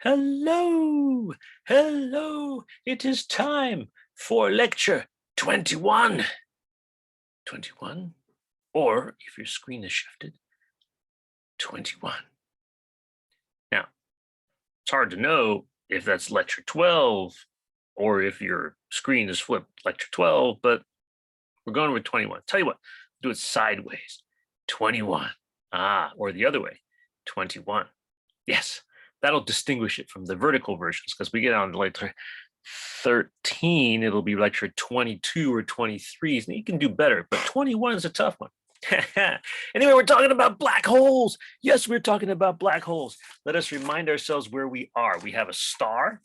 Hello, hello. It is time for lecture 21. 21, or if your screen is shifted, 21. Now, it's hard to know if that's lecture 12 or if your screen is flipped lecture 12, but we're going with 21. Tell you what, do it sideways. 21. Or the other way, 21. Yes, that'll distinguish it from the vertical versions, because we get on to lecture 13, it'll be lecture 22 or 23. You can do better, but 21 is a tough one. Anyway, we're talking about black holes. Yes, we're talking about black holes. Let us remind ourselves where we are. We have a star,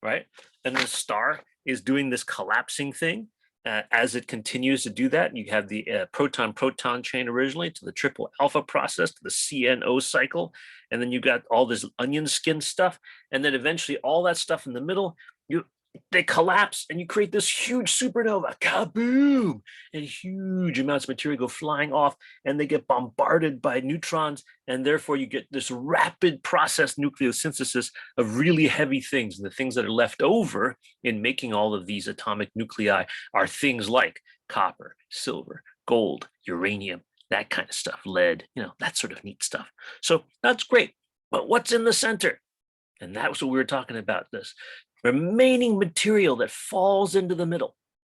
right? And the star is doing this collapsing thing. As it continues to do that, you have the proton-proton chain originally to the triple alpha process to the CNO cycle. And then you got all this onion skin stuff. And then eventually all that stuff in the middle, they collapse and you create this huge supernova, kaboom, and huge amounts of material go flying off and they get bombarded by neutrons. And therefore you get this rapid process nucleosynthesis of really heavy things. And the things that are left over in making all of these atomic nuclei are things like copper, silver, gold, uranium, that kind of stuff, lead, that sort of neat stuff. So that's great. But what's in the center? And that was what we were talking about, this remaining material that falls into the middle.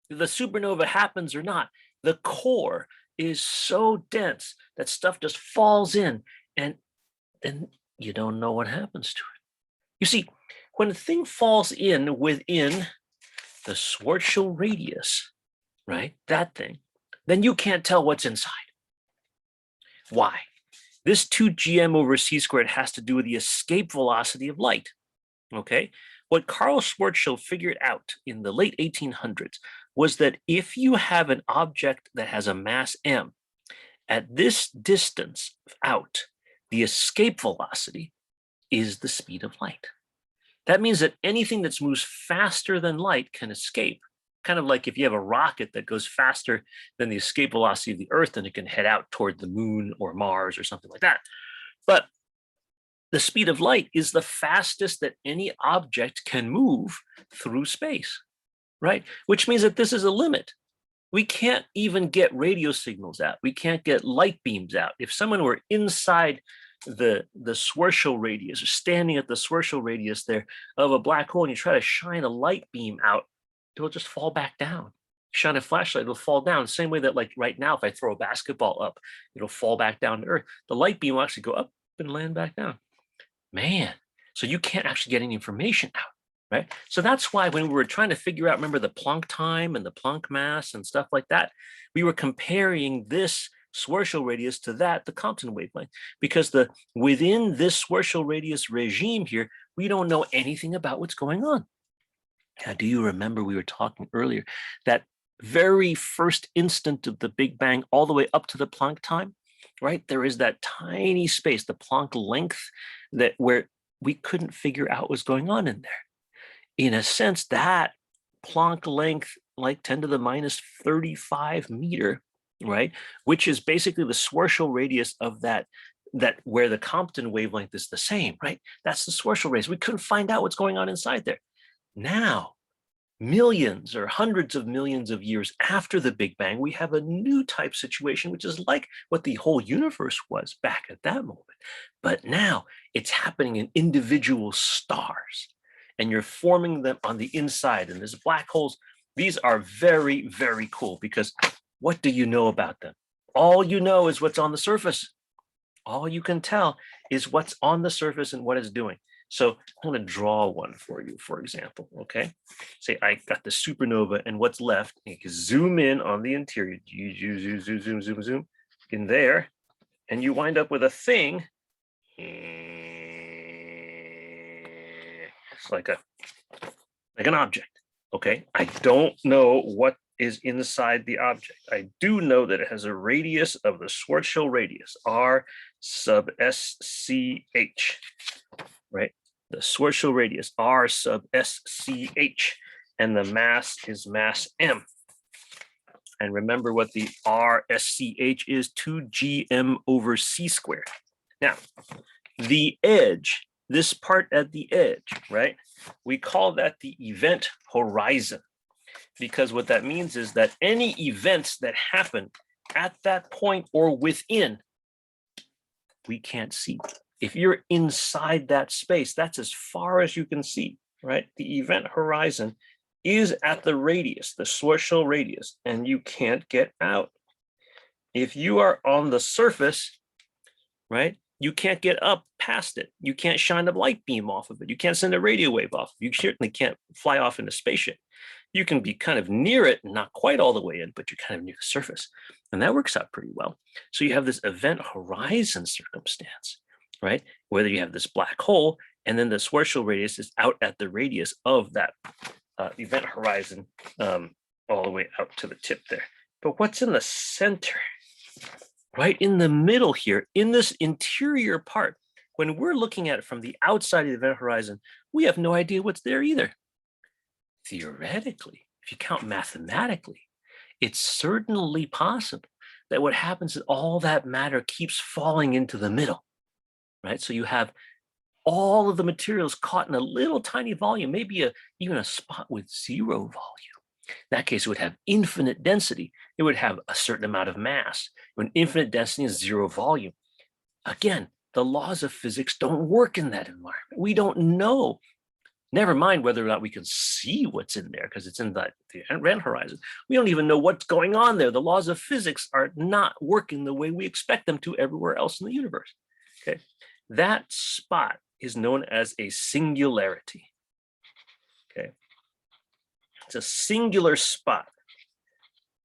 If the supernova happens or not, the core is so dense that stuff just falls in, and then you don't know what happens to it. You see, when a thing falls in within the Schwarzschild radius, right, that thing, then you can't tell what's inside. Why? This 2gm over c squared has to do with the escape velocity of light, okay? What Carl Schwarzschild figured out in the late 1800s was that if you have an object that has a mass m, at this distance out, the escape velocity is the speed of light. That means that anything that moves faster than light can escape. Kind of like if you have a rocket that goes faster than the escape velocity of the Earth, then it can head out toward the moon or Mars or something like that. But the speed of light is the fastest that any object can move through space, right? Which means that this is a limit. We can't even get radio signals out. We can't get light beams out. If someone were inside the Schwarzschild radius, or standing at the Schwarzschild radius there of a black hole, and you try to shine a light beam out, it'll just fall back down. Shine a flashlight, it'll fall down. The same way that, like right now, if I throw a basketball up, it'll fall back down to Earth. The light beam will actually go up and land back down. Man, so you can't actually get any information out, right? So that's why when we were trying to figure out, remember the Planck time and the Planck mass and stuff like that, we were comparing this Schwarzschild radius to that, the Compton wavelength, because within this Schwarzschild radius regime here, we don't know anything about what's going on. Now, do you remember we were talking earlier that very first instant of the Big Bang all the way up to the Planck time, right? There is that tiny space, the Planck length, where we couldn't figure out what's going on in there. In a sense, that Planck length, like 10 to the minus 35 meter, right? Which is basically the Schwarzschild radius of that where the Compton wavelength is the same, right? That's the Schwarzschild radius. We couldn't find out what's going on inside there. Now, millions or hundreds of millions of years after the Big Bang, we have a new type situation, which is like what the whole universe was back at that moment. But now it's happening in individual stars, and you're forming them on the inside. And there's black holes. These are very, very cool, because what do you know about them? All you know is what's on the surface. All you can tell is what's on the surface and what it's doing. So I'm going to draw one for you, for example, okay? Say I got the supernova, and what's left, you can zoom in on the interior, zoom in there, and you wind up with a thing. It's like an object, okay? I don't know what is inside the object. I do know that it has a radius of the Schwarzschild radius, R sub SCH. Right? The Schwarzschild radius, R sub SCH, and the mass is mass M. And remember what the RSCH is, 2gm over c squared. Now, the edge this part at the edge, right? We call that the event horizon, because what that means is that any events that happen at that point or within, we can't see. If you're inside that space, that's as far as you can see, right? The event horizon is at the radius, the Schwarzschild radius, and you can't get out. If you are on the surface, right, you can't get up past it. You can't shine a light beam off of it. You can't send a radio wave off. You certainly can't fly off in a spaceship. You can be kind of near it, not quite all the way in, but you're kind of near the surface. And that works out pretty well. So you have this event horizon circumstance, right? Whether you have this black hole, and then the Schwarzschild radius is out at the radius of that event horizon, all the way out to the tip there. But what's in the center? Right in the middle here, in this interior part, when we're looking at it from the outside of the event horizon, we have no idea what's there either. Theoretically, if you count mathematically, it's certainly possible that what happens is all that matter keeps falling into the middle, right? So you have all of the materials caught in a little tiny volume, maybe even a spot with zero volume. In that case, it would have infinite density. It would have a certain amount of mass. When infinite density is zero volume, again, the laws of physics don't work in that environment. We don't know. Never mind whether or not we can see what's in there, because it's in the event horizon. We don't even know what's going on there. The laws of physics are not working the way we expect them to everywhere else in the universe. Okay, that spot is known as a singularity. Okay, it's a singular spot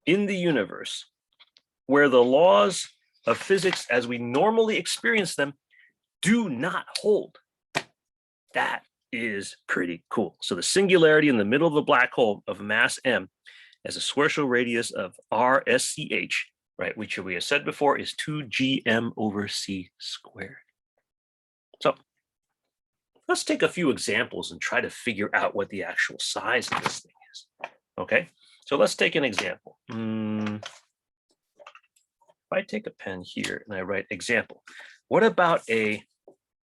in the universe where the laws of physics as we normally experience them do not hold. That is pretty cool. So the singularity in the middle of the black hole of mass m has a Schwarzschild radius of RSCH, right, which we have said before is 2gm/c². So let's take a few examples and try to figure out what the actual size of this thing is. Okay, so let's take an example. If I take a pen here and I write example, what about a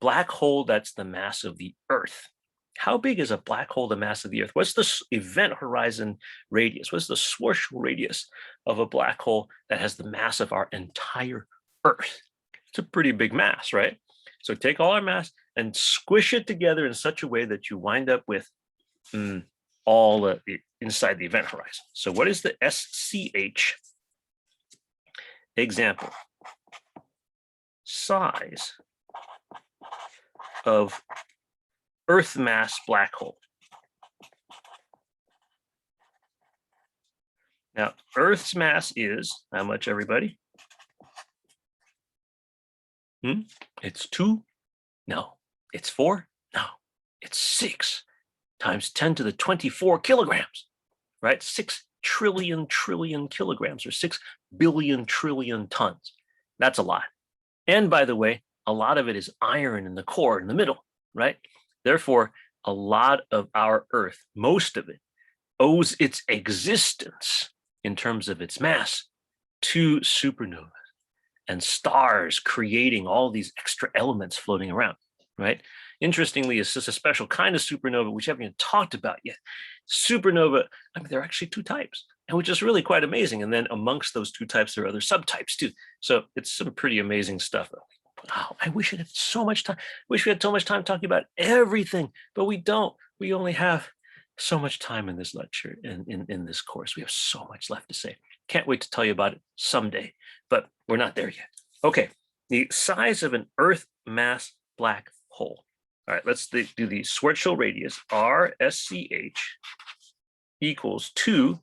black hole that's the mass of the Earth? How big is a black hole the mass of the Earth? What's the event horizon radius? What's the Schwarzschild radius of a black hole that has the mass of our entire Earth? It's a pretty big mass, right? So take all our mass and squish it together in such a way that you wind up with all inside the event horizon. So what is the SCH example? Size of Earth mass black hole. Now, Earth's mass is how much, everybody? It's 2? No. It's 4? No. It's 6 times 10 to the 24 kilograms, right? 6 trillion kilograms, or 6 billion trillion tons. That's a lot. And by the way, a lot of it is iron in the core in the middle, right? Therefore, a lot of our Earth, most of it, owes its existence in terms of its mass to supernovas and stars creating all these extra elements floating around, right? Interestingly, it's just a special kind of supernova, which we haven't even talked about yet. Supernova, I mean, there are actually 2 types, and which is really quite amazing. And then amongst those 2 types, there are other subtypes too. So it's some pretty amazing stuff. Wow, I wish I had so much time. Wish we had so much time talking about everything, but we don't. We only have so much time in this lecture, in this course. We have so much left to say. Can't wait to tell you about it someday, but we're not there yet. Okay, the size of an Earth mass black hole. All right, let's do the Schwarzschild radius, RSCH, equals 2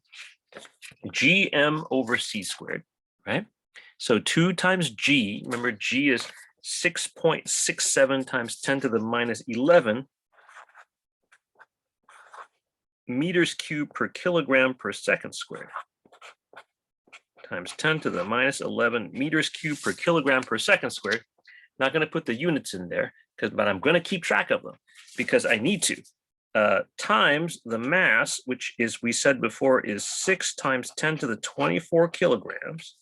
gm/c², right? So 2 times g, remember g is 6.67 times 10 to the minus 11 meters cubed per kilogram per second squared, times 10 to the minus 11 meters cubed per kilogram per second squared. Not going to put the units in there, but I'm going to keep track of them because I need to. Times the mass, which is, we said before, is 6 times 10 to the 24 kilograms,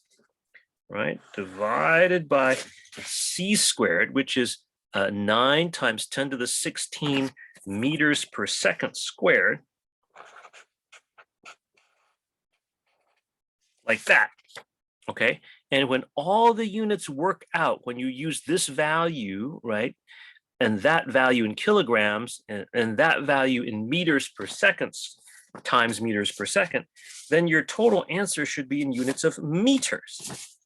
right? Divided by c², which is 9 times 10 to the 16 meters per second squared, like that, okay? And when all the units work out, when you use this value, right, and that value in kilograms, and that value in meters per second times meters per second, then your total answer should be in units of meters.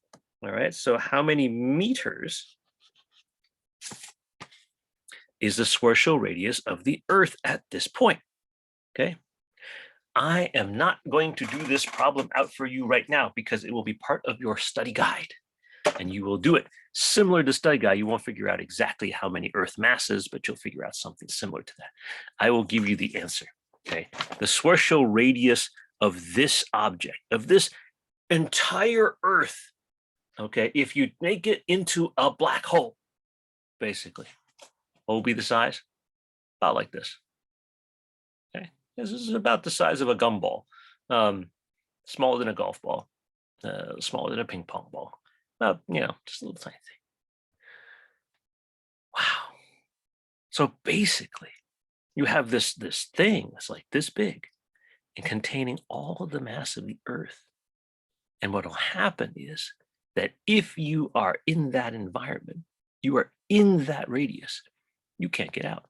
All right, so how many meters is the Schwarzschild radius of the Earth at this point? Okay, I am not going to do this problem out for you right now because it will be part of your study guide, and you will do it similar to study guide. You won't figure out exactly how many Earth masses, but you'll figure out something similar to that. I will give you the answer. Okay, the Schwarzschild radius of this object, of this entire Earth, okay, if you make it into a black hole, basically, what will be the size? About like this. Okay, this is about the size of a gumball, smaller than a golf ball, smaller than a ping pong ball. Well, you know, just a little tiny thing. Wow. So basically, you have this thing that's like this big and containing all of the mass of the Earth. And what will happen is that if you are in that environment, you are in that radius, you can't get out.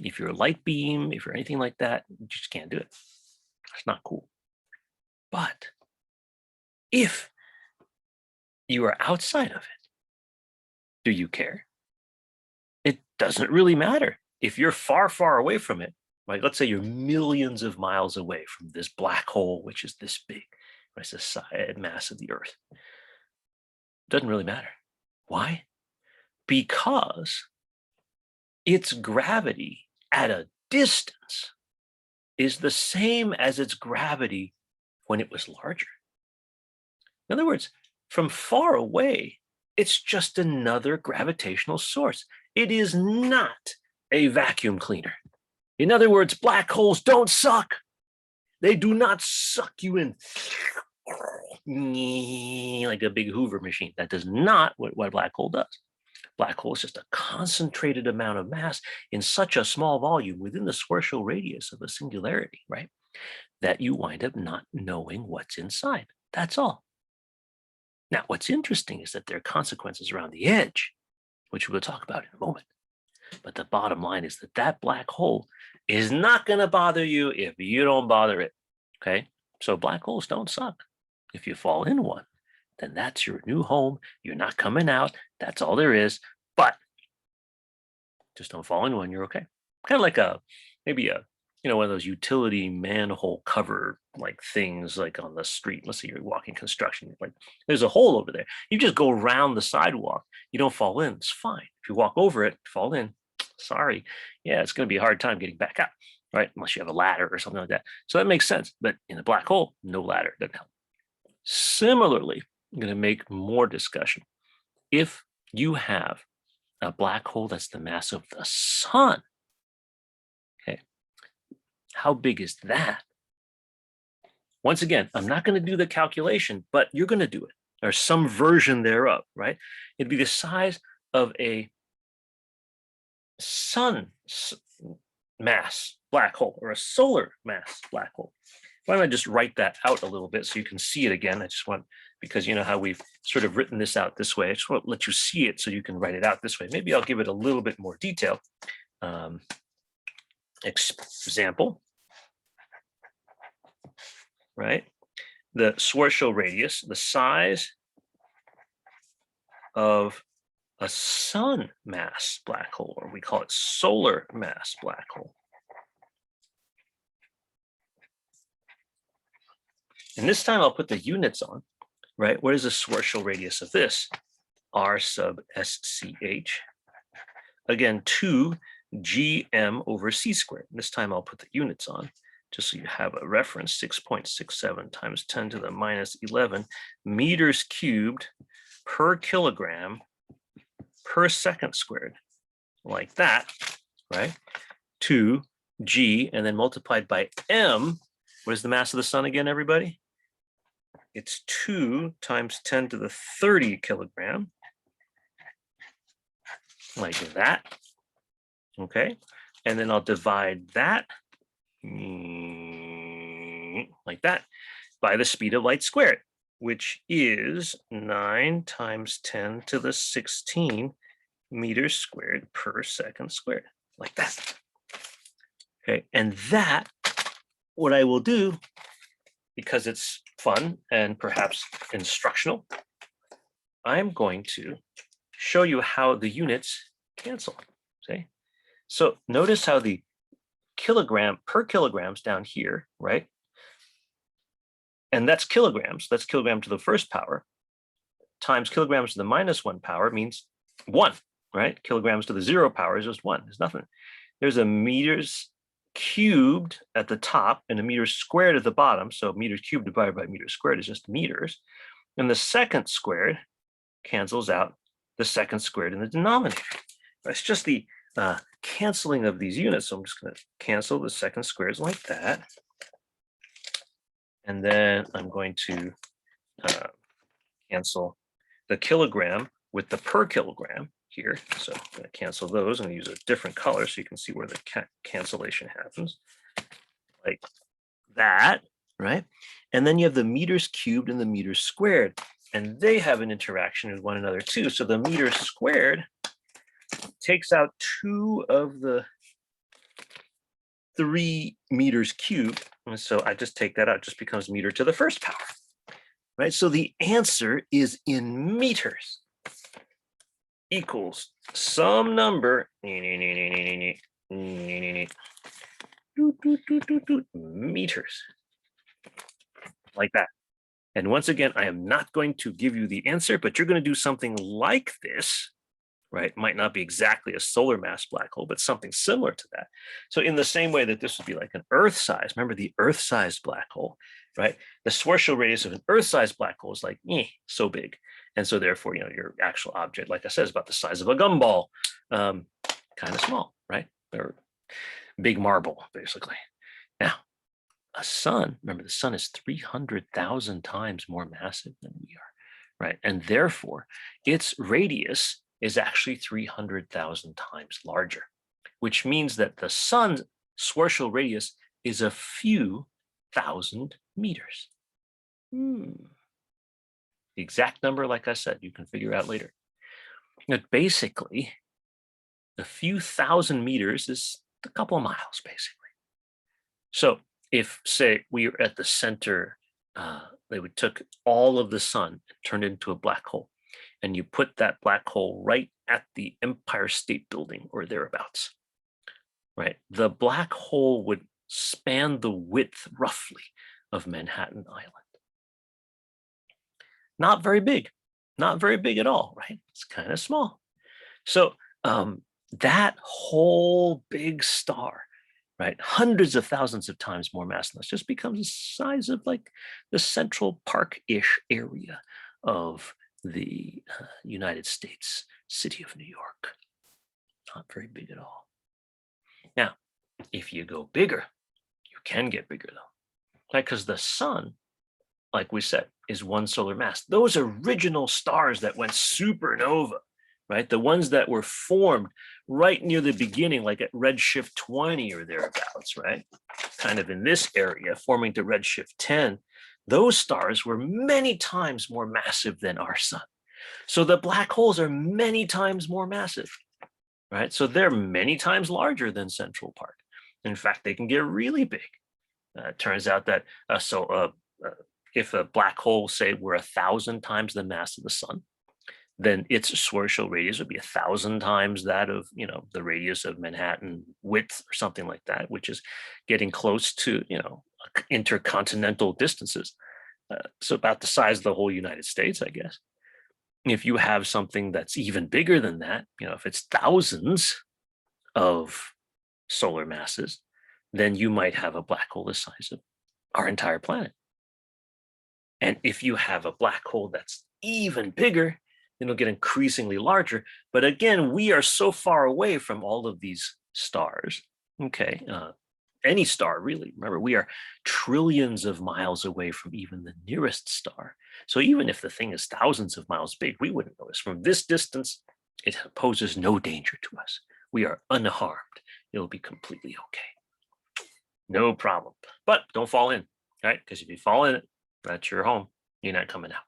If you're a light beam, if you're anything like that, you just can't do it. It's not cool. But if you are outside of it, do you care? It doesn't really matter. If you're far, far away from it, like let's say you're millions of miles away from this black hole, which is this big, it's the mass of the Earth. Doesn't really matter. Why? Because its gravity at a distance is the same as its gravity when it was larger. In other words, from far away, it's just another gravitational source. It is not a vacuum cleaner. In other words, black holes don't suck. They do not suck you in like a big Hoover machine. That does not what a black hole does. Black hole is just a concentrated amount of mass in such a small volume within the Schwarzschild radius of a singularity, right? That you wind up not knowing what's inside. That's all. Now, what's interesting is that there are consequences around the edge, which we'll talk about in a moment. But the bottom line is that that black hole is not going to bother you if you don't bother it, okay? So black holes don't suck. If you fall in one, then that's your new home. You're not coming out. That's all there is. But just don't fall in one. You're okay. Kind of like maybe one of those utility manhole cover like things like on the street. Let's say you're walking construction. Like there's a hole over there. You just go around the sidewalk. You don't fall in. It's fine. If you walk over it, fall in. Sorry. Yeah, it's going to be a hard time getting back out, right? Unless you have a ladder or something like that. So that makes sense. But in a black hole, no ladder doesn't help. Similarly, I'm going to make more discussion. If you have a black hole that's the mass of the sun, okay, how big is that? Once again, I'm not going to do the calculation, but you're going to do it, or some version thereof, right? It'd be the size of a sun mass black hole or a solar mass black hole. Why don't I just write that out a little bit so you can see it again? I just want, because you know how we've sort of written this out this way. I just want to let you see it so you can write it out this way. Maybe I'll give it a little bit more detail. Example, right? The Schwarzschild radius, the size of a sun mass black hole, or we call it solar mass black hole. And this time I'll put the units on, right? What is the Schwarzschild radius of this? R sub SCH. Again, 2 GM over C squared. This time I'll put the units on, just so you have a reference. 6.67 times 10 to the minus 11 meters cubed per kilogram per second squared, like that, right? 2 G, and then multiplied by M. What is the mass of the sun again, everybody? It's 2 times 10 to the 30 kilogram. like that. Okay, and then I'll divide that like that by the speed of light squared, which is 9 times 10 to the 16 meters squared per second squared, like that. Okay, and that, what I will do, because it's fun and perhaps instructional, I'm going to show you how the units cancel. See? So notice how the kilogram per kilograms down here, right? And that's kilograms. That's kilogram to the first power times kilograms to the -1 power means 1, right? Kilograms to the 0 power is just 1. There's nothing. There's a meters cubed at the top and a meters squared at the bottom. So meters cubed divided by meters squared is just meters. And the second squared cancels out the second squared in the denominator. That's just the canceling of these units. So I'm just going to cancel the second squares like that. And then I'm going to cancel the kilogram with the per kilogram here. So I'm going to cancel those and use a different color so you can see where the cancellation happens. Like that, right? And then you have the meters cubed and the meters squared. And they have an interaction with one another too. So the meters squared takes out 2 of the 3 meters cubed. And so I just take that out, it just becomes meter to the first power, right? So the answer is in meters equals some number meters, like that. And once again, I am not going to give you the answer, but you're going to do something like this, right? Might not be exactly a solar mass black hole, but something similar to that. So in the same way that this would be like an Earth-sized, remember the Earth-sized black hole, right? The Schwarzschild radius of an Earth-sized black hole is like, so big. And so therefore, your actual object, like I said, is about the size of a gumball, kind of small, right? Or big marble, basically. Now, a sun, remember the sun is 300,000 times more massive than we are, right? And therefore, its radius is actually 300,000 times larger, which means that the sun's Schwarzschild radius is a few thousand meters. The exact number, like I said, you can figure out later. But basically, a few thousand meters is a couple of miles, basically. So if, say, we are at the center, they would took all of the sun and turned it into a black hole, and you put that black hole right at the Empire State Building or thereabouts, right? The black hole would span the width, roughly, of Manhattan Island. Not very big, not very big at all, right? It's kind of small. So that whole big star, right, hundreds of thousands of times more mass than us, just becomes the size of like the Central Park-ish area of the United States city of New York. Not very big at all. Now, if you go bigger, you can get bigger though, right? Because the sun, like we said, is one solar mass. Those original stars that went supernova, right? The ones that were formed right near the beginning, like at redshift 20 or thereabouts, right? Kind of in this area, forming to redshift 10, those stars were many times more massive than our sun. So the black holes are many times more massive, right? So they're many times larger than Central Park. In fact, they can get really big. It turns out that, if a black hole, say, were 1,000 times the mass of the sun, then its Schwarzschild radius would be 1,000 times that of, the radius of Manhattan width or something like that, which is getting close to, intercontinental distances. So about the size of the whole United States, I guess. If you have something that's even bigger than that, if it's thousands of solar masses, then you might have a black hole the size of our entire planet. And if you have a black hole that's even bigger, then it'll get increasingly larger. But again, we are so far away from all of these stars, okay? Any star, really. Remember, we are trillions of miles away from even the nearest star. So even if the thing is thousands of miles big, we wouldn't notice. From this distance, It poses no danger to us. We are unharmed. It'll be completely okay. No problem. But don't fall in, right? Because if you fall in it, that's your home. You're not coming out.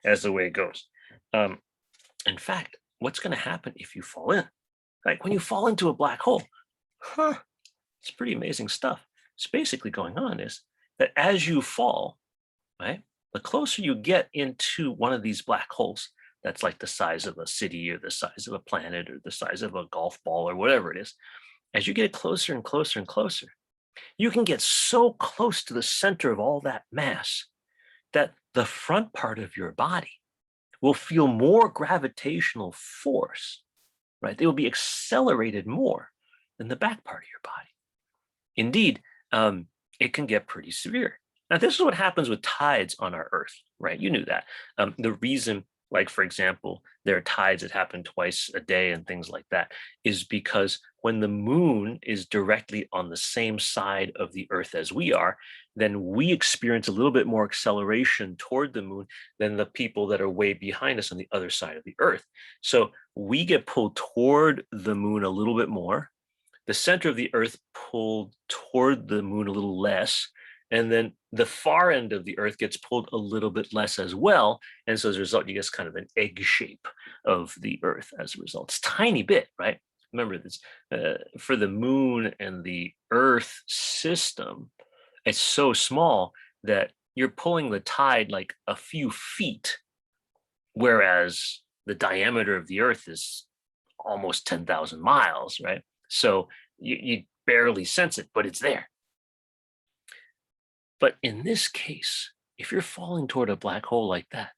That's the way it goes. Um, in fact, what's going to happen if you fall in? Like when you fall into a black hole, it's pretty amazing stuff. What's basically going on is that as you fall, right, the closer you get into one of these black holes, that's like the size of a city or the size of a planet or the size of a golf ball or whatever it is, as you get closer and closer and closer, you can get so close to the center of all that mass that the front part of your body will feel more gravitational force, right? They will be accelerated more than the back part of your body. Indeed, it can get pretty severe. Now, this is what happens with tides on our Earth, right? You knew that. The reason, like, for example, there are tides that happen twice a day and things like that, is because when the moon is directly on the same side of the Earth as we are, then we experience a little bit more acceleration toward the moon than the people that are way behind us on the other side of the Earth. So we get pulled toward the moon a little bit more. The center of the Earth pulled toward the moon a little less, and then the far end of the Earth gets pulled a little bit less as well. And so as a result, you get kind of an egg shape of the Earth as a result. It's a tiny bit, right? Remember this, for the moon and the Earth system, it's so small that you're pulling the tide like a few feet, whereas the diameter of the Earth is almost 10,000 miles, right? So you barely sense it, but it's there. But in this case, if you're falling toward a black hole like that,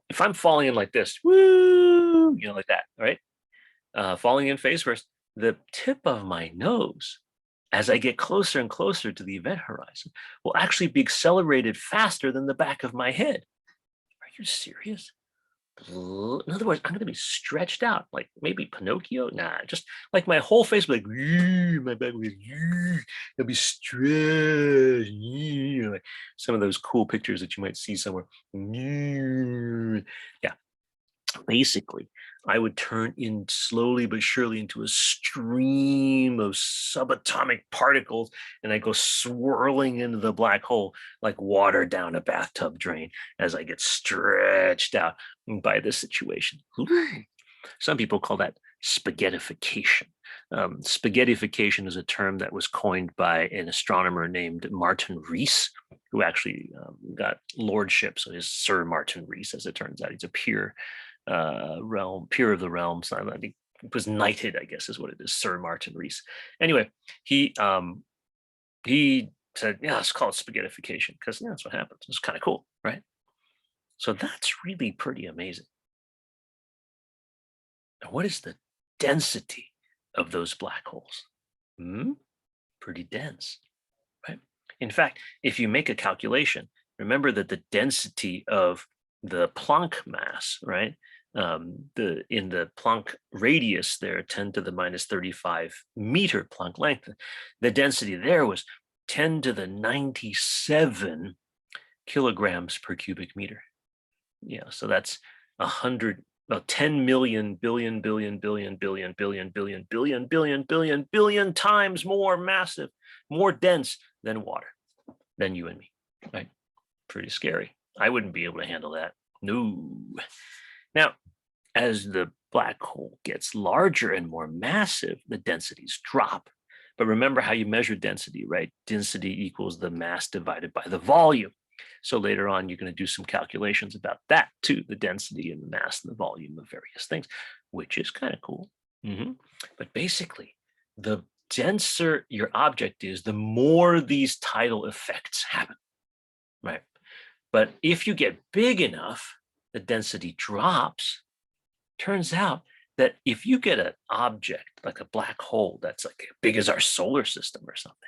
if I'm falling in like this, woo, like that, right? Falling in face first, the tip of my nose, as I get closer and closer to the event horizon, will actually be accelerated faster than the back of my head. Are you serious? In other words, I'm going to be stretched out, like maybe Pinocchio. Nah, just like my whole face will be like, my back will be, it'll be stretched, like some of those cool pictures that you might see somewhere. Yeah, basically, I would turn in slowly but surely into a stream of subatomic particles, and I go swirling into the black hole like water down a bathtub drain as I get stretched out by the situation. Some people call that spaghettification. Spaghettification is a term that was coined by an astronomer named Martin Rees, who actually got lordship. So he's Sir Martin Rees, as it turns out. He's a peer peer of the realm. So I think was knighted, I guess is what it is, Sir Martin Rees. Anyway, he said, yeah, let's call it spaghettification because that's what happens. It's kind of cool, right? So that's really pretty amazing. And what is the density of those black holes? Pretty dense, right? In fact, if you make a calculation, remember that the density of the Planck mass, right? In the Planck radius there, 10 to the minus 35 meter Planck length, the density there was 10 to the 97 kilograms per cubic meter. Yeah, so that's 10 million billion billion billion billion billion billion billion billion billion billion times more massive, more dense than water, than you and me, right? Pretty scary. I wouldn't be able to handle that. No. Now, as the black hole gets larger and more massive, the densities drop. But remember how you measure density, right? Density equals the mass divided by the volume. So later on, you're going to do some calculations about that too, the density and the mass and the volume of various things, which is kind of cool. But basically, the denser your object is, the more these tidal effects happen, right? But if you get big enough, the density drops. Turns out that if you get an object like a black hole that's like as big as our solar system or something,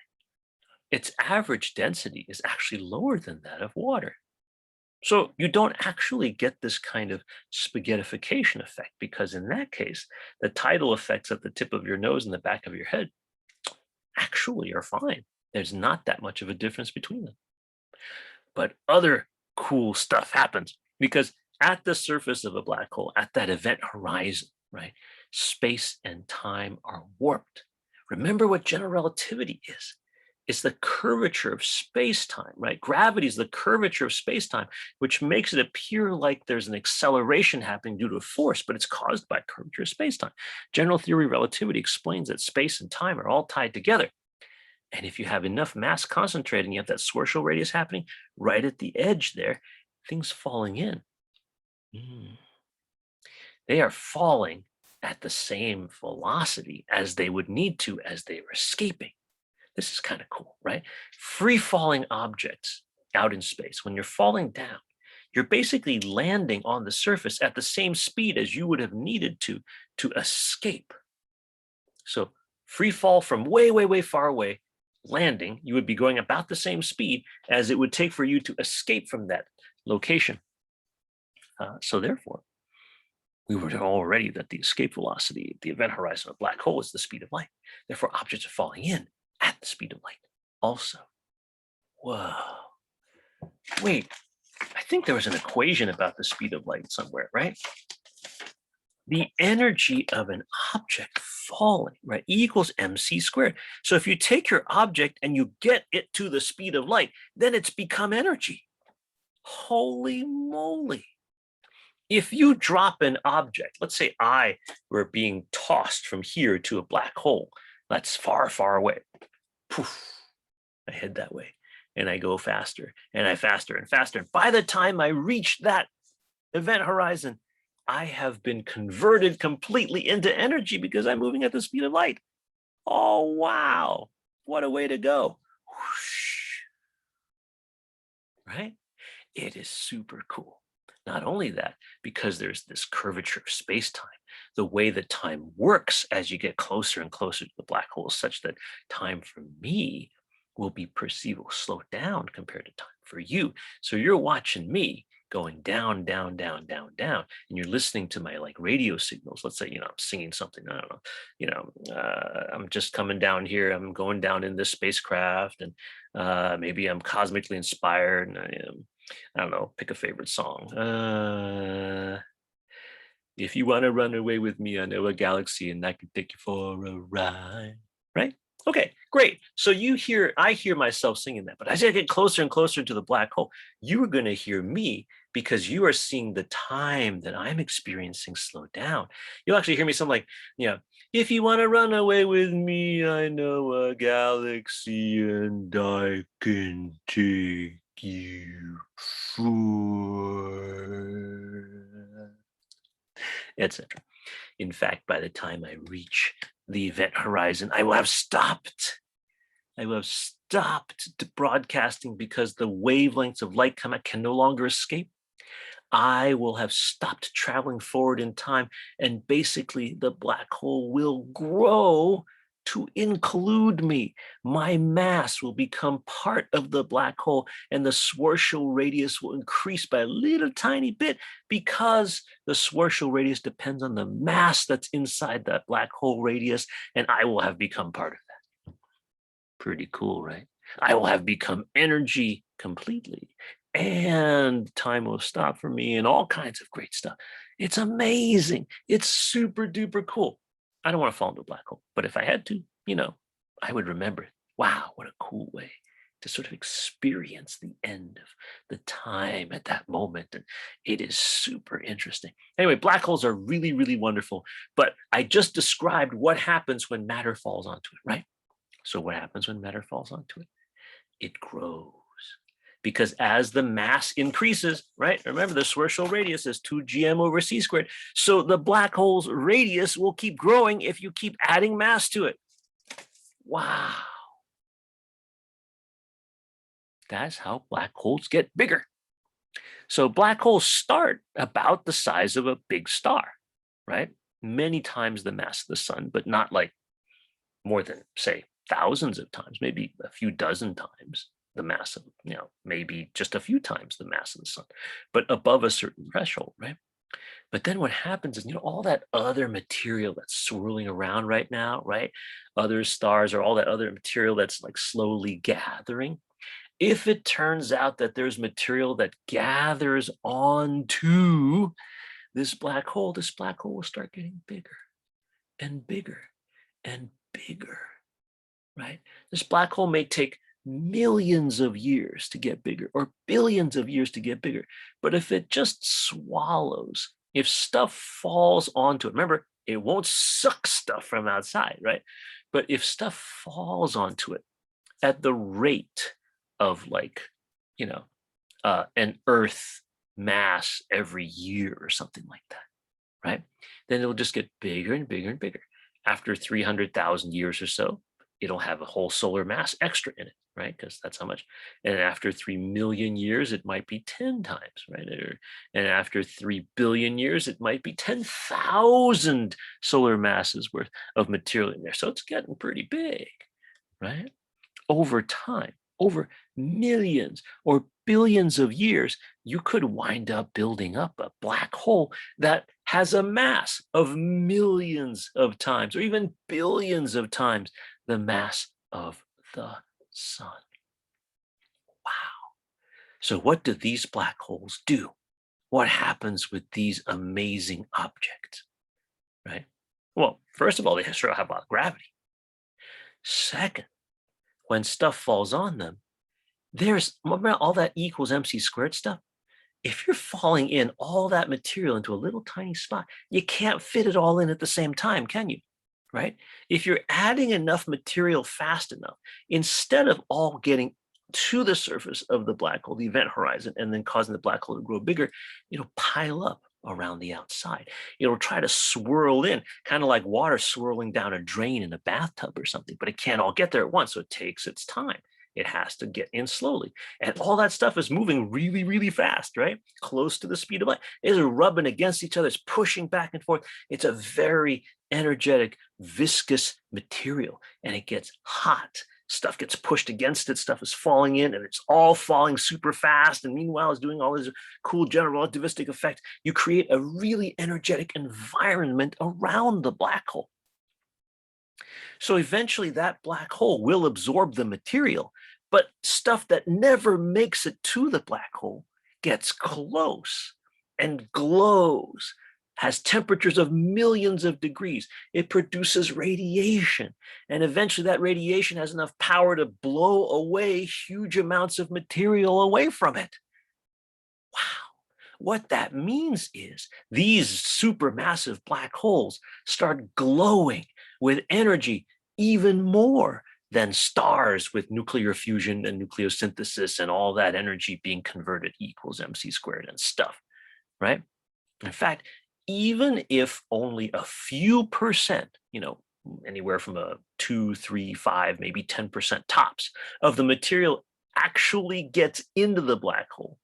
its average density is actually lower than that of water. So you don't actually get this kind of spaghettification effect, because in that case, the tidal effects at the tip of your nose and the back of your head actually are fine. There's not that much of a difference between them. But other cool stuff happens, because At the surface of a black hole, at that event horizon, right? Space and time are warped. Remember what general relativity is. It's the curvature of space-time, right? Gravity is the curvature of space-time, which makes it appear like there's an acceleration happening due to a force, but it's caused by curvature of space-time. General theory of relativity explains that space and time are all tied together. And if you have enough mass concentrating, you have that swirl radius happening right at the edge there, things falling in. They are falling at the same velocity as they would need to as they were escaping. This is kind of cool, right? Free falling objects out in space, when you're falling down, you're basically landing on the surface at the same speed as you would have needed to escape. So free fall from way, way, way far away, landing, you would be going about the same speed as it would take for you to escape from that location. So therefore, we were already that the escape velocity, the event horizon of a black hole is the speed of light. Therefore, objects are falling in at the speed of light also. Whoa. Wait, I think there was an equation about the speed of light somewhere, right? The energy of an object falling, right? E equals mc squared. So if you take your object and you get it to the speed of light, then it's become energy. Holy moly. If you drop an object, let's say I were being tossed from here to a black hole that's far, far away. Poof, I head that way and I go faster and I faster and faster. By the time I reach that event horizon, I have been converted completely into energy because I'm moving at the speed of light. Oh, wow. What a way to go. Whoosh. Right? It is super cool. Not only that, because there's this curvature of space-time, the way that time works as you get closer and closer to the black hole is such that time for me will be perceived, will slow down compared to time for you. So you're watching me going down, down, down, down, down, and you're listening to my like radio signals. Let's say, I'm singing something, I don't know, I'm just coming down here, I'm going down in this spacecraft, and maybe I'm cosmically inspired, and I don't know, pick a favorite song. If you want to run away with me, I know a galaxy and I can take you for a ride. Right? Okay, great. So I hear myself singing that, but as I get closer and closer to the black hole, you are going to hear me because you are seeing the time that I'm experiencing slow down. You'll actually hear me something like, if you want to run away with me, I know a galaxy and I can take you for, etc. In fact, by the time I reach the event horizon, I will have stopped. I will have stopped broadcasting because the wavelengths of light can no longer escape. I will have stopped traveling forward in time, and basically the black hole will grow to include me. My mass will become part of the black hole, and the Schwarzschild radius will increase by a little tiny bit because the Schwarzschild radius depends on the mass that's inside that black hole radius, and I will have become part of that. Pretty cool, right? I will have become energy completely, and time will stop for me, and all kinds of great stuff. It's amazing. It's super duper cool. I don't want to fall into a black hole, but if I had to, I would remember it. Wow, what a cool way to sort of experience the end of the time at that moment. And it is super interesting. Anyway, black holes are really, really wonderful, but I just described what happens when matter falls onto it, right? So what happens when matter falls onto it? It grows. Because as the mass increases, right? Remember, the Schwarzschild radius is 2gm over c squared. So the black hole's radius will keep growing if you keep adding mass to it. Wow. That's how black holes get bigger. So black holes start about the size of a big star, right? Many times the mass of the sun, but not like more than, say, thousands of times, maybe a few dozen times the mass of, maybe just a few times the mass of the sun, but above a certain threshold, right? But then what happens is, all that other material that's swirling around right now, right? Other stars or all that other material that's like slowly gathering. if it turns out that there's material that gathers onto this black hole will start getting bigger and bigger and bigger, right? This black hole may take millions of years to get bigger or billions of years to get bigger. But if it just swallows, if stuff falls onto it, remember, it won't suck stuff from outside, right? But if stuff falls onto it at the rate of like, you know, an Earth mass every year or something like that, right? Then it'll just get bigger and bigger and bigger. After 300,000 years or so, it'll have a whole solar mass extra in it, right? Because that's how much. And after 3 million years, it might be 10 times, right? And after 3 billion years, it might be 10,000 solar masses worth of material in there. So it's getting pretty big, right? Over time, over millions or billions of years, you could wind up building up a black hole that has a mass of millions of times or even billions of times the mass of the sun. Wow. So what do these black holes do? What happens with these amazing objects, right? Well, first of all, they sure have a lot of gravity. Second, when stuff falls on them, remember all that E equals MC squared stuff? If you're falling in all that material into a little tiny spot, you can't fit it all in at the same time, can you? Right? If you're adding enough material fast enough, instead of all getting to the surface of the black hole, the event horizon, and then causing the black hole to grow bigger, it'll pile up around the outside. It'll try to swirl in, kind of like water swirling down a drain in a bathtub or something, but it can't all get there at once, so it takes its time. It has to get in slowly. And all that stuff is moving really, really fast, right? Close to the speed of light. It's rubbing against each other. It's pushing back and forth. It's a very energetic, viscous material, and it gets hot. Stuff gets pushed against it. Stuff is falling in, and it's all falling super fast. And meanwhile, it's doing all this cool general relativistic effect. You create a really energetic environment around the black hole. So eventually that black hole will absorb the material, but stuff that never makes it to the black hole gets close and glows, has temperatures of millions of degrees. It produces radiation, and eventually that radiation has enough power to blow away huge amounts of material away from it. Wow. What that means is these supermassive black holes start glowing with energy even more than stars with nuclear fusion and nucleosynthesis and all that energy being converted equals MC squared and stuff, right? In fact, even if only a few percent, anywhere from a 2, 3, 5, maybe 10% tops of the material actually gets into the black hole,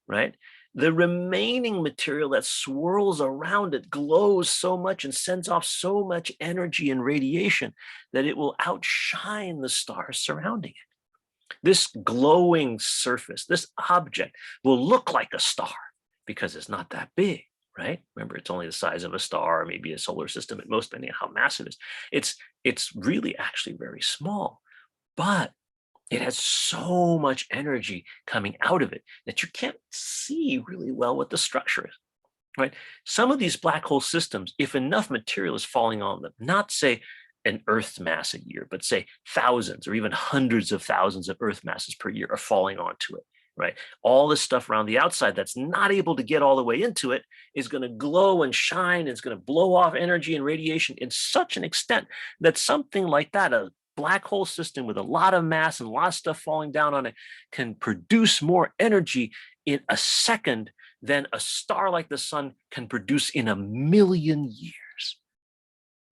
right? The remaining material that swirls around it glows so much and sends off so much energy and radiation that it will outshine the stars surrounding it. This glowing surface, this object, will look like a star because it's not that big, right? Remember, it's only the size of a star or maybe a solar system at most, depending on how massive it is. It's really actually very small, but it has so much energy coming out of it that you can't see really well what the structure is, right? Some of these black hole systems, if enough material is falling on them, not say an Earth mass a year, but say thousands or even hundreds of thousands of Earth masses per year are falling onto it, right? All this stuff around the outside that's not able to get all the way into it is going to glow and shine. It's going to blow off energy and radiation in such an extent that something like that, a black hole system with a lot of mass and a lot of stuff falling down on it, can produce more energy in a second than a star like the sun can produce in 1,000,000 years.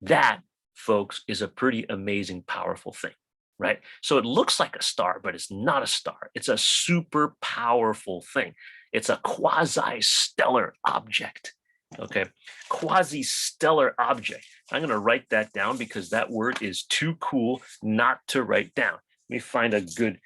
That, folks, is a pretty amazing, powerful thing, right? So it looks like a star, but it's not a star. It's a super powerful thing. It's a quasi-stellar object. Okay, quasi-stellar object. I'm going to write that down because that word is too cool not to write down. Let me find a good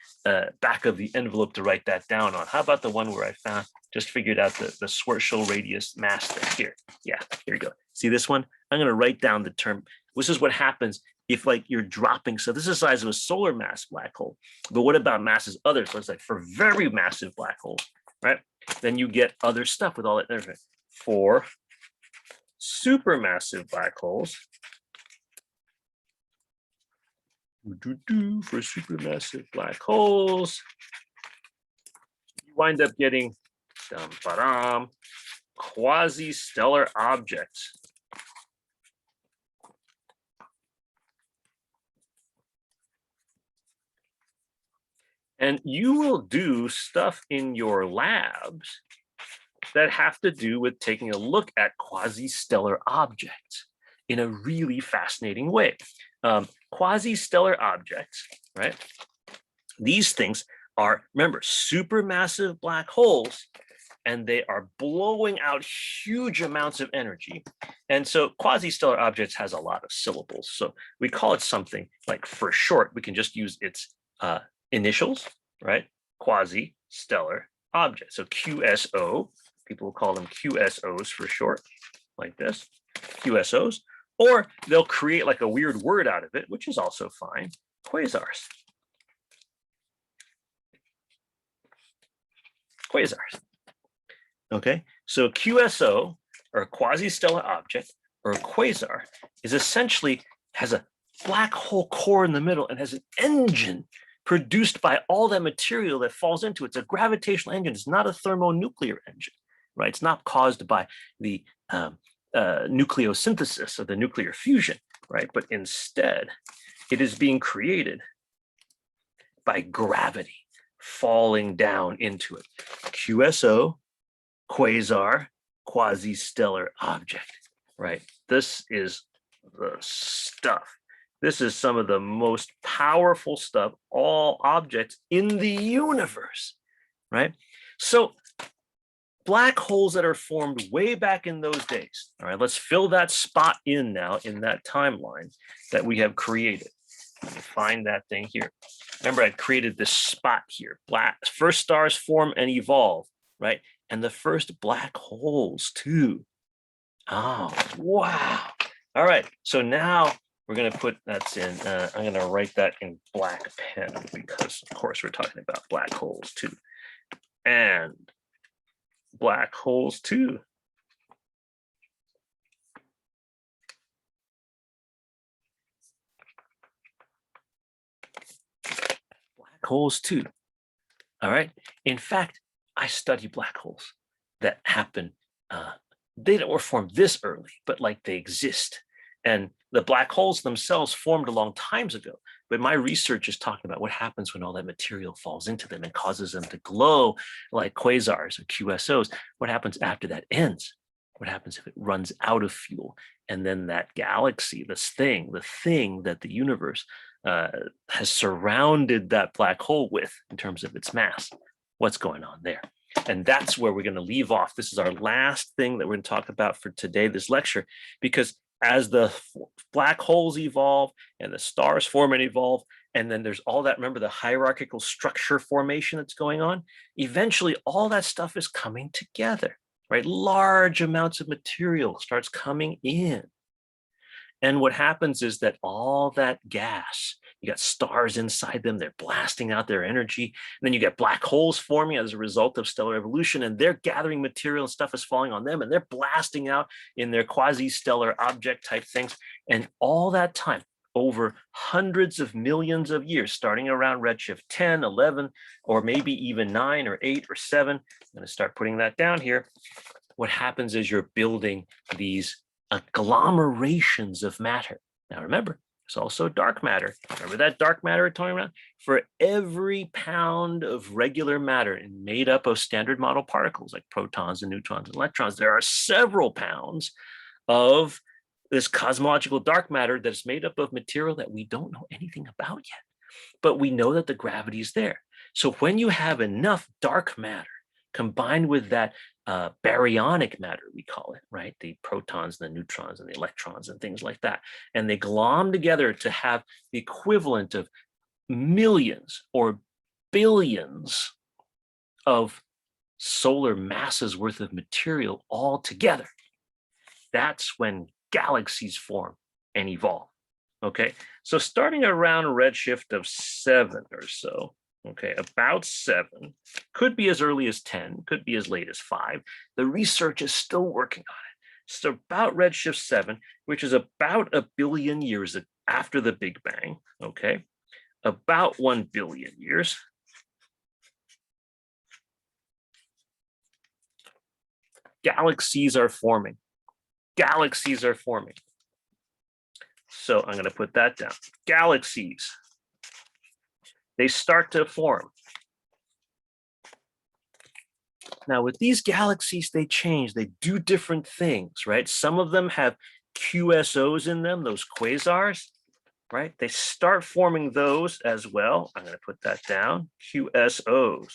back of the envelope to write that down on. How about the one where I just figured out the Schwarzschild radius mass thing here? Yeah, here we go. See this one? I'm going to write down the term This is what happens if like you're dropping. So this is the size of a solar mass black hole. But what about masses other? So it's like for very massive black holes, right? Then you get other stuff with all that energy. For supermassive black holes, for supermassive black holes, you wind up getting quasi-stellar objects. And you will do stuff in your labs that have to do with taking a look at quasi-stellar objects in a really fascinating way. Quasi-stellar objects, right? These things are, remember, supermassive black holes, and they are blowing out huge amounts of energy. And so quasi-stellar objects has a lot of syllables. So we call it something like, for short, we can just use its initials, right? Quasi-stellar object. So QSO, people will call them QSOs for short, like this, QSOs, or they'll create like a weird word out of it, which is also fine, quasars. Quasars. Okay, so QSO, or a quasi-stellar object, or a quasar, is essentially has a black hole core in the middle and has an engine produced by all that material that falls into it. It's a gravitational engine. It's not a thermonuclear engine, right? It's not caused by the nucleosynthesis or the nuclear fusion, right? But instead, it is being created by gravity falling down into it. QSO, quasar, quasi-stellar object, right? This is the stuff. This is some of the most powerful stuff, all objects in the universe, right? So black holes that are formed way back in those days, all right, let's fill that spot in now in that timeline that we have created. Let me find that thing here. Remember, I created this spot here. First stars form and evolve, right? And the first black holes too. Oh, wow. All right, so now we're going to put that's in, I'm going to write that in black pen because, of course, we're talking about black holes too. And black holes too. Black holes too. All right. In fact, I study black holes that happen. They don't were formed this early, but like they exist. And the black holes themselves formed a long times ago. But my research is talking about what happens when all that material falls into them and causes them to glow like quasars or QSOs. What happens after that ends? What happens if it runs out of fuel? And then that galaxy, the thing that the universe has surrounded that black hole with in terms of its mass. What's going on there? And that's where we're going to leave off. This is our last thing that we're going to talk about for today, this lecture, because as the black holes evolve and the stars form and evolve, and then there's all that, remember the hierarchical structure formation that's going on, eventually all that stuff is coming together, right? Large amounts of material starts coming in. And what happens is that all that gas, you got stars inside them, they're blasting out their energy. And then you get black holes forming as a result of stellar evolution, and they're gathering material and stuff is falling on them, and they're blasting out in their quasi-stellar object type things. And all that time, over hundreds of millions of years, starting around redshift 10, 11, or maybe even 9 or 8 or 7, I'm going to start putting that down here. What happens is you're building these agglomerations of matter. Now remember, there's also dark matter. Remember that dark matter we're talking about? For every pound of regular matter made up of standard model particles like protons and neutrons and electrons, there are several pounds of this cosmological dark matter that's made up of material that we don't know anything about yet. But we know that the gravity is there. So when you have enough dark matter combined with that baryonic matter, we call it, right? The protons and the neutrons and the electrons and things like that. And they glom together to have the equivalent of millions or billions of solar masses worth of material all together. That's when galaxies form and evolve. Okay, so starting around a redshift of 7 or so, okay, about 7, could be as early as 10, could be as late as 5. The research is still working on it. So about redshift 7, which is about 1 billion years after the Big Bang, okay, about 1 billion years. Galaxies are forming. Galaxies are forming. So I'm going to put that down. Galaxies, they start to form. Now with these galaxies, they change, they do different things, right? Some of them have QSOs in them, those quasars, right? They start forming those as well. I'm going to put that down, QSOs.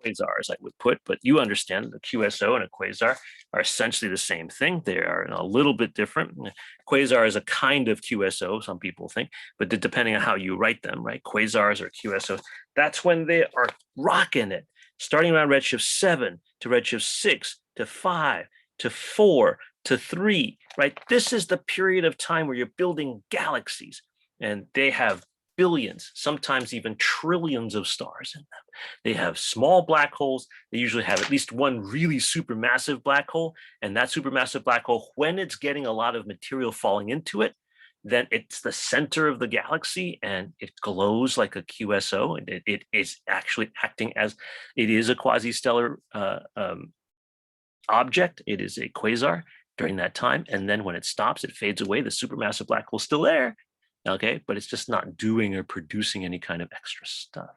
Quasars I would put, but you understand the QSO and a quasar are essentially the same thing. They are a little bit different. Quasar is a kind of QSO, some people think, but depending on how you write them, right? Quasars or QSOs, that's when they are rocking it, starting around redshift 7 to redshift 6 to 5 to 4 to 3, right? This is the period of time where you're building galaxies, and they have billions, sometimes even trillions of stars in them. They have small black holes. They usually have at least one really supermassive black hole. And that supermassive black hole, when it's getting a lot of material falling into it, then it's the center of the galaxy and it glows like a QSO. And it is actually acting as, it is a quasi-stellar object. It is a quasar during that time. And then when it stops, it fades away. The supermassive black hole is still there. Okay, but it's just not doing or producing any kind of extra stuff.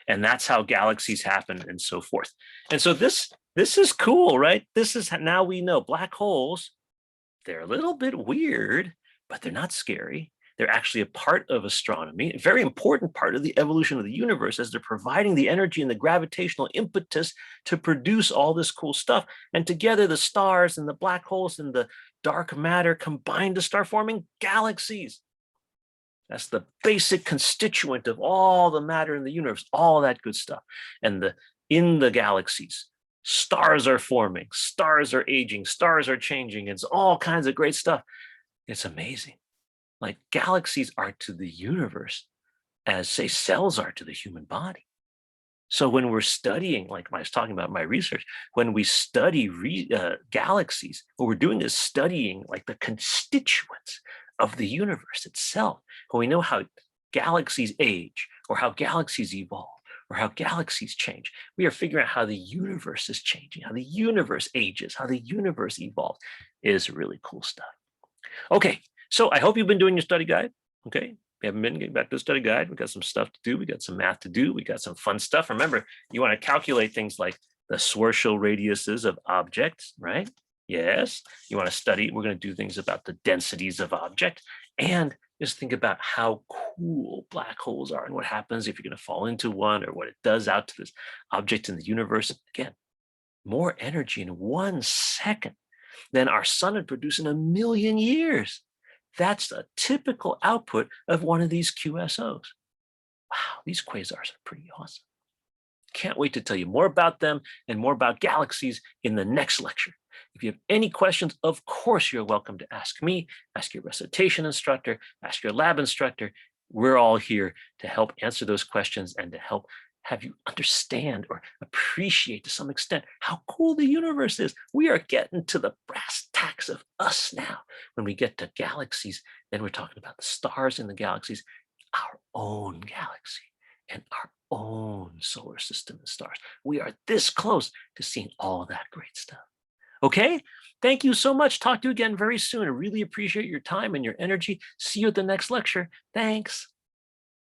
And that's how galaxies happen and so forth. And so this is cool, right? This is, now we know black holes, they're a little bit weird, but they're not scary. They're actually a part of astronomy, a very important part of the evolution of the universe, as they're providing the energy and the gravitational impetus to produce all this cool stuff. And together the stars and the black holes and the dark matter combine to start forming galaxies. That's the basic constituent of all the matter in the universe, all that good stuff. And in the galaxies, stars are forming, stars are aging, stars are changing. It's all kinds of great stuff. It's amazing. Like galaxies are to the universe as, say, cells are to the human body. So when we're studying, like I was talking about my research, when we study galaxies, what we're doing is studying like the constituents of the universe itself. When we know how galaxies age, or how galaxies evolve, or how galaxies change, we are figuring out how the universe is changing, how the universe ages, how the universe evolves. It is really cool stuff. Okay, so I hope you've been doing your study guide. Okay, we haven't been, getting back to the study guide. We got some stuff to do. We got some math to do. We got some fun stuff. Remember, you want to calculate things like the Schwarzschild radiuses of objects, right? Yes, you want to study, we're going to do things about the densities of objects, and just think about how cool black holes are and what happens if you're going to fall into one, or what it does out to this object in the universe. Again, more energy in 1 second than our sun would produce in 1 million years. That's a typical output of one of these QSOs. Wow, these quasars are pretty awesome. Can't wait to tell you more about them and more about galaxies in the next lecture. If you have any questions, of course, you're welcome to ask me, ask your recitation instructor, ask your lab instructor. We're all here to help answer those questions and to help have you understand or appreciate to some extent how cool the universe is. We are getting to the brass tacks of us now. When we get to galaxies, then we're talking about the stars in the galaxies, our own galaxy and our own solar system and stars. We are this close to seeing all that great stuff. Okay, thank you so much. Talk to you again very soon. I really appreciate your time and your energy. See you at the next lecture. Thanks.